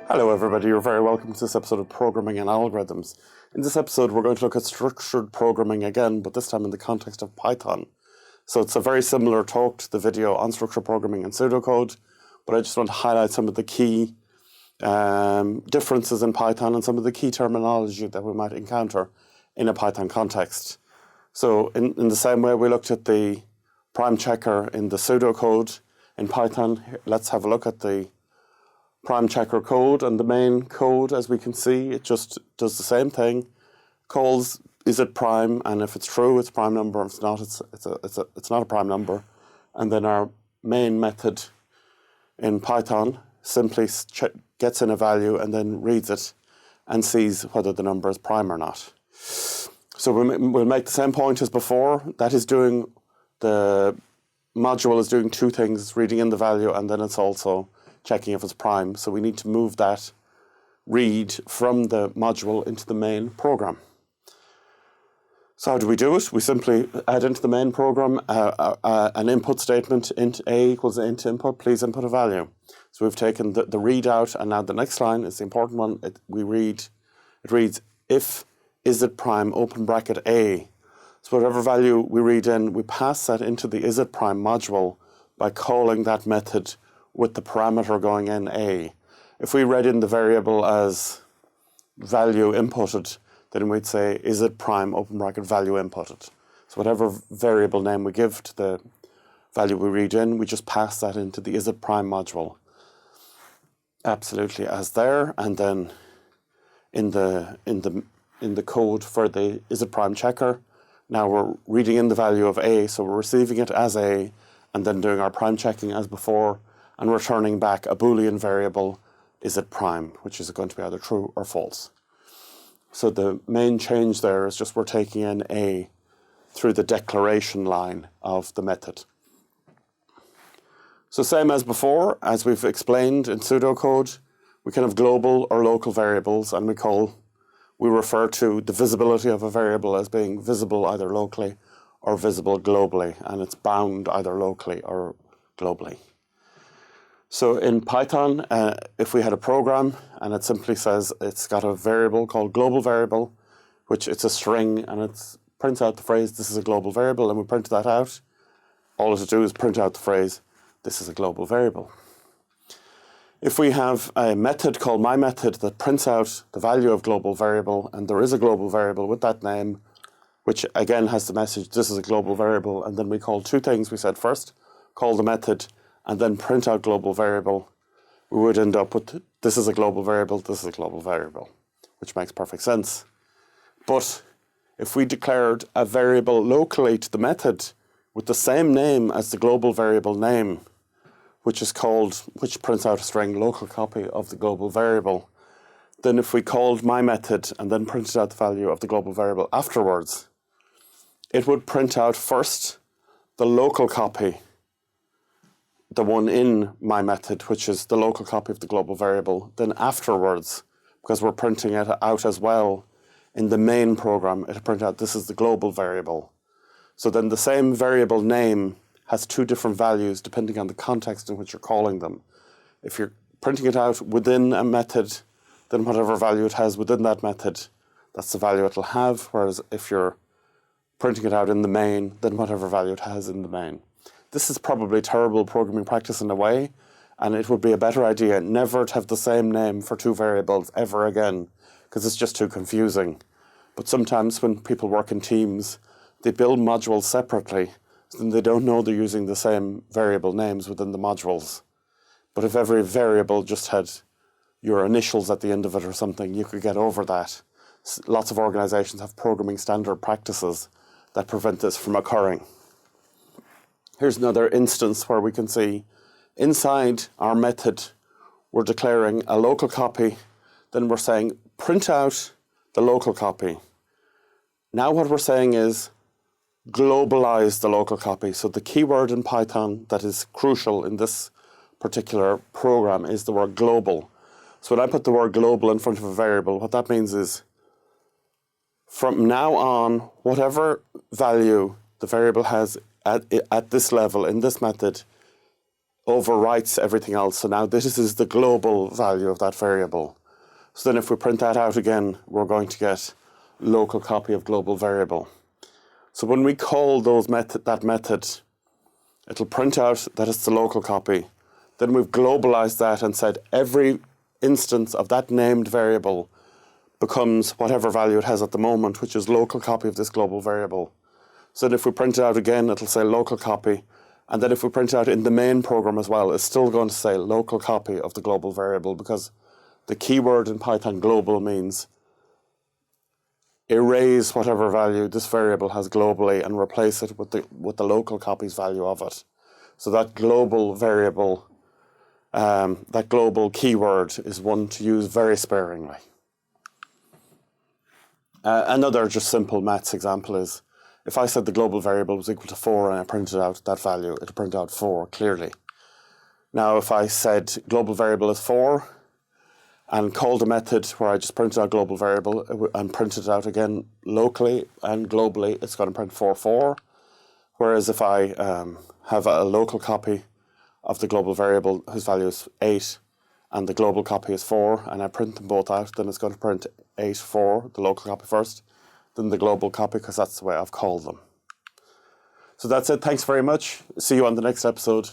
Hello everybody, you're very welcome to this episode of Programming and Algorithms. In this episode we're going to look at structured programming again, but this time in the context of Python. So it's a very similar talk to the video on structured programming and pseudocode, but I just want to highlight some of the key differences in Python and some of the key terminology that we might encounter in a Python context. So in the same way we looked at the prime checker in the pseudocode in Python, let's have a look at the prime checker code, and the main code, as we can see, it just does the same thing. Calls is it prime, and if it's true, it's a prime number. If it's not, it's not a prime number. And then our main method in Python simply gets in a value and then reads it and sees whether the number is prime or not. So we'll make the same point as before. That is doing, the module is doing two things. It's reading in the value, and then it's also checking if it's prime. So we need to move that read from the module into the main program. So how do we do it? We simply add into the main program an input statement, int a equals int input, please input a value. So we've taken the read out, and now the next line is the important one. It reads if is it prime open bracket a. So whatever value we read in, we pass that into the is it prime module by calling that method with the parameter going in a. If we read in the variable as value inputted, then we'd say is it prime open bracket value inputted. So whatever variable name we give to the value we read in, we just pass that into the is it prime module. Absolutely as there, and then in the code for the is it prime checker, now we're reading in the value of a, so we're receiving it as a, and then doing our prime checking as before, and returning back a Boolean variable, is it prime, which is going to be either true or false. So the main change there is just we're taking in a through the declaration line of the method. So same as before, as we've explained in pseudocode, we can have global or local variables, and we refer to the visibility of a variable as being visible either locally or visible globally, and it's bound either locally or globally. So in Python, if we had a program and it simply says it's got a variable called global variable, which it's a string, and it prints out the phrase this is a global variable, and we print that out, all it to do is print out the phrase this is a global variable. If we have a method called myMethod that prints out the value of global variable, and there is a global variable with that name, which again has the message this is a global variable, and then we call two things. We said first, call the method, and then print out global variable, we would end up with this is a global variable, this is a global variable, which makes perfect sense. But if we declared a variable locally to the method with the same name as the global variable name, which prints out a string local copy of the global variable, then if we called myMethod and then printed out the value of the global variable afterwards, it would print out first the local copy, the one in myMethod, which is the local copy of the global variable. Then afterwards, because we're printing it out as well in the main program, it'll print out this is the global variable. So then the same variable name has two different values depending on the context in which you're calling them. If you're printing it out within a method, then whatever value it has within that method, that's the value it'll have. Whereas if you're printing it out in the main, then whatever value it has in the main. This is probably terrible programming practice in a way, and it would be a better idea never to have the same name for two variables ever again, because it's just too confusing. But sometimes when people work in teams, they build modules separately, so then they don't know they're using the same variable names within the modules. But if every variable just had your initials at the end of it or something, you could get over that. Lots of organizations have programming standard practices that prevent this from occurring. Here's another instance where we can see inside our method, we're declaring a local copy, then we're saying print out the local copy. Now what we're saying is globalize the local copy. So the keyword in Python that is crucial in this particular program is the word global. So when I put the word global in front of a variable, what that means is from now on, whatever value the variable has at this level in this method overwrites everything else. So now this is the global value of that variable. So then if we print that out again, we're going to get local copy of global variable. So when we call that method, it'll print out that it's the local copy. Then we've globalized that and said every instance of that named variable becomes whatever value it has at the moment, which is local copy of this global variable. So that if we print it out again, it'll say local copy. And then if we print it out in the main program as well, it's still going to say local copy of the global variable, because the keyword in Python global means erase whatever value this variable has globally and replace it with the local copy's value of it. So that global variable, that global keyword is one to use very sparingly. Another just simple maths example is, if I said the global variable was equal to 4 and I printed out that value, it'll print out 4 clearly. Now if I said global variable is 4 and called a method where I just printed out global variable and printed it out again locally and globally, it's going to print 4. Whereas if I have a local copy of the global variable whose value is 8 and the global copy is 4, and I print them both out, then it's going to print 8, 4, the local copy first, then the global copy, because that's the way I've called them. So that's it. Thanks very much. See you on the next episode.